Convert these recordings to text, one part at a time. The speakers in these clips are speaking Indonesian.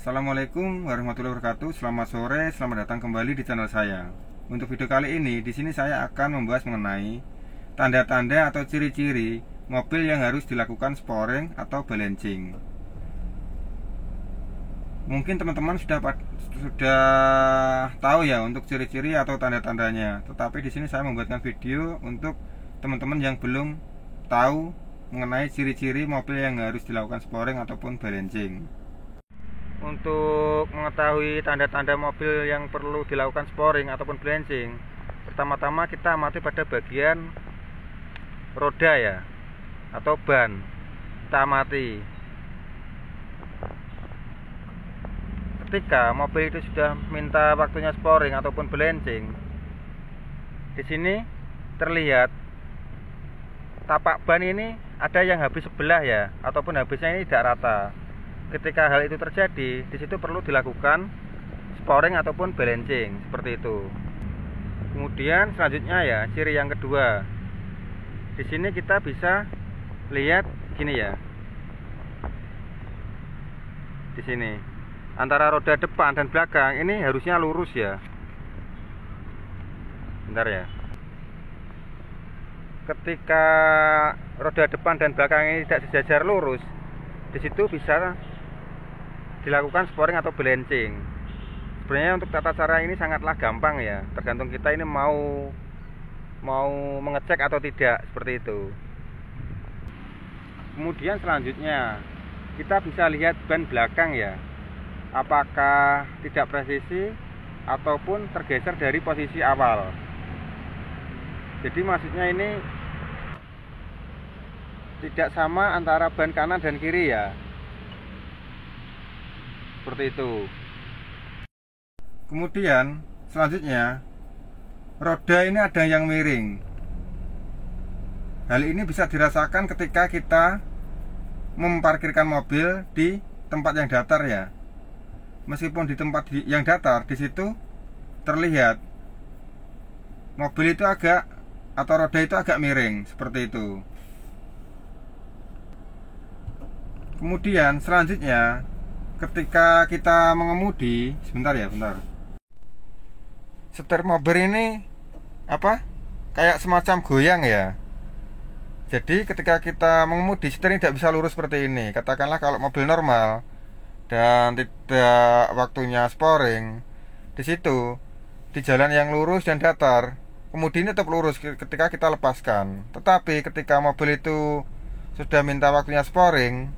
Assalamualaikum warahmatullahi wabarakatuh. Selamat sore, selamat datang kembali di channel saya. Untuk video kali ini, di sini saya akan membahas mengenai tanda-tanda atau ciri-ciri mobil yang harus dilakukan sporing atau balancing. Mungkin teman-teman sudah tahu ya untuk ciri-ciri atau tanda-tandanya. Tetapi di sini saya membuatkan video untuk teman-teman yang belum tahu mengenai ciri-ciri mobil yang harus dilakukan sporing ataupun balancing. Untuk mengetahui tanda-tanda mobil yang perlu dilakukan sporing ataupun balancing, pertama-tama kita amati pada bagian roda ya, atau ban. Kita amati ketika mobil itu sudah minta waktunya sporing ataupun balancing. Di sini terlihat tapak ban ini ada yang habis sebelah ya, ataupun habisnya ini tidak rata. Ketika hal itu terjadi, di situ perlu dilakukan sporing ataupun balancing seperti itu. Kemudian selanjutnya ya, ciri yang kedua. Di sini kita bisa lihat gini ya. Di sini antara roda depan dan belakang ini harusnya lurus ya. Bentar ya. Ketika roda depan dan belakang ini tidak sejajar lurus, di situ bisa dilakukan sporing atau balancing. Sebenarnya untuk tata cara ini sangatlah gampang ya, tergantung kita ini mau mengecek atau tidak, seperti itu. Kemudian selanjutnya kita bisa lihat ban belakang ya, apakah tidak presisi ataupun tergeser dari posisi awal. Jadi maksudnya ini tidak sama antara ban kanan dan kiri ya, seperti itu. Kemudian selanjutnya roda ini ada yang miring. Hal ini bisa dirasakan ketika kita memparkirkan mobil di tempat yang datar ya. Meskipun di tempat yang datar, di situ terlihat mobil itu agak, atau roda itu agak miring seperti itu. Kemudian selanjutnya ketika kita mengemudi, sebentar ya, bentar. Setir mobil ini kayak semacam goyang ya. Jadi ketika kita mengemudi, setir ini tidak bisa lurus seperti ini. Katakanlah kalau mobil normal dan tidak waktunya sporing, di situ di jalan yang lurus dan datar, kemudi ini tetap lurus ketika kita lepaskan. Tetapi ketika mobil itu sudah minta waktunya sporing,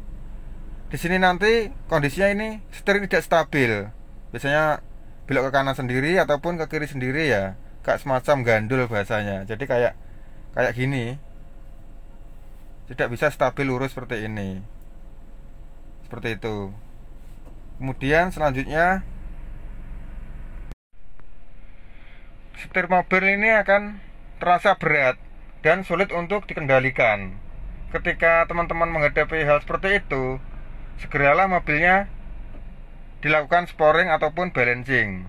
di sini nanti kondisinya ini setir tidak stabil. Biasanya belok ke kanan sendiri ataupun ke kiri sendiri ya, kayak semacam gandul bahasanya. Jadi kayak gini, tidak bisa stabil lurus seperti ini, seperti itu. Kemudian selanjutnya setir mobil ini akan terasa berat dan sulit untuk dikendalikan. Ketika teman-teman menghadapi hal seperti itu, segeralah mobilnya dilakukan sporing ataupun balancing.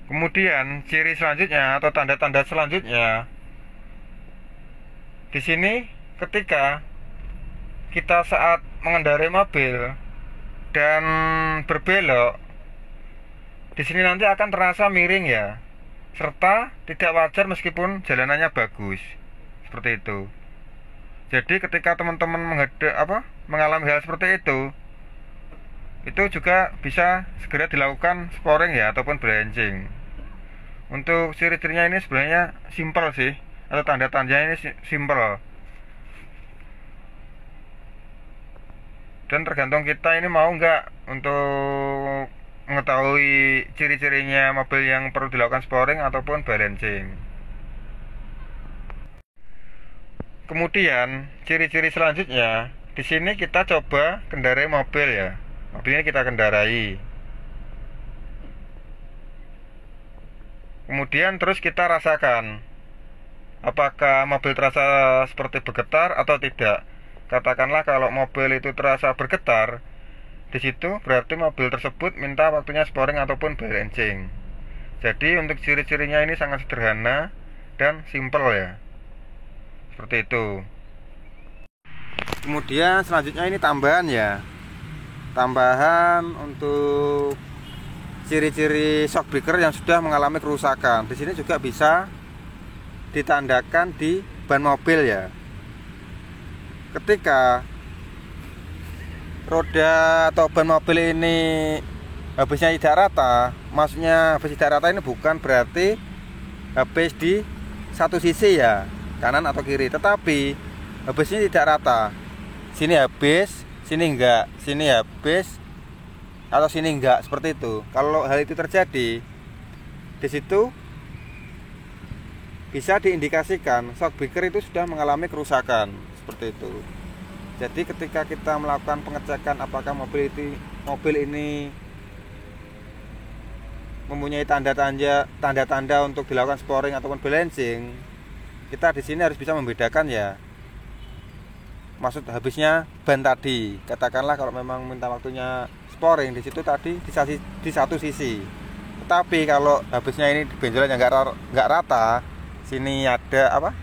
Kemudian ciri selanjutnya atau tanda-tanda selanjutnya, di sini ketika kita saat mengendarai mobil dan berbelok, di sini nanti akan terasa miring ya, serta tidak wajar meskipun jalanannya bagus, seperti itu. Jadi ketika teman-teman mengalami hal seperti itu juga bisa segera dilakukan sporing ya ataupun balancing. Untuk ciri-cirinya ini sebenarnya simpel sih, atau tanda-tandanya ini simpel. Dan tergantung kita ini mau nggak untuk mengetahui ciri-cirinya mobil yang perlu dilakukan sporing ataupun balancing. Kemudian ciri-ciri selanjutnya, di sini kita coba kendarai mobil ya. Mobil ini kita kendarai. Kemudian terus kita rasakan apakah mobil terasa seperti bergetar atau tidak. Katakanlah kalau mobil itu terasa bergetar, di situ berarti mobil tersebut minta waktunya sporing ataupun balancing. Jadi untuk ciri-cirinya ini sangat sederhana dan simpel ya, seperti itu. Kemudian selanjutnya ini tambahan ya. tambahan untuk ciri-ciri shock breaker yang sudah mengalami kerusakan. Di sini juga bisa ditandakan di ban mobil ya. Ketika roda atau ban mobil ini habisnya tidak rata, maksudnya habis tidak rata ini bukan berarti habis di satu sisi ya, kanan atau kiri, tetapi habisnya tidak rata. Sini habis, sini enggak, sini habis atau sini enggak, seperti itu. Kalau hal itu terjadi, di situ bisa diindikasikan shock breaker itu sudah mengalami kerusakan, seperti itu. Jadi ketika kita melakukan pengecekan apakah mobil ini mempunyai tanda-tanda untuk dilakukan sporing ataupun balancing, kita di sini harus bisa membedakan ya. Maksud habisnya ban tadi, katakanlah kalau memang minta waktunya sporing di situ tadi di satu sisi. Tetapi kalau habisnya ini benjolan yang nggak rata, sini ada apa?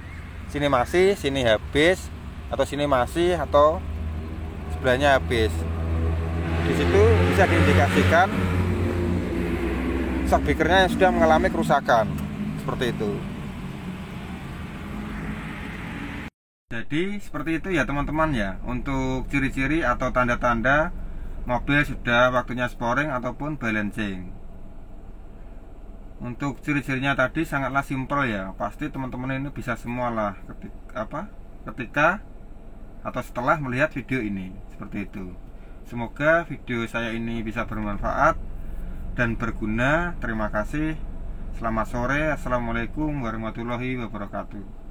Sini masih, sini habis, atau sini masih, atau sebelahnya habis. Di situ bisa diindikasikan shock breakernya yang sudah mengalami kerusakan, seperti itu. Jadi seperti itu ya teman-teman ya, untuk ciri-ciri atau tanda-tanda mobil sudah waktunya sporing ataupun balancing. Untuk ciri-cirinya tadi sangatlah simpel ya, pasti teman-teman ini bisa semualah ketika atau setelah melihat video ini, seperti itu. Semoga video saya ini bisa bermanfaat dan berguna. Terima kasih. Selamat sore. Assalamualaikum warahmatullahi wabarakatuh.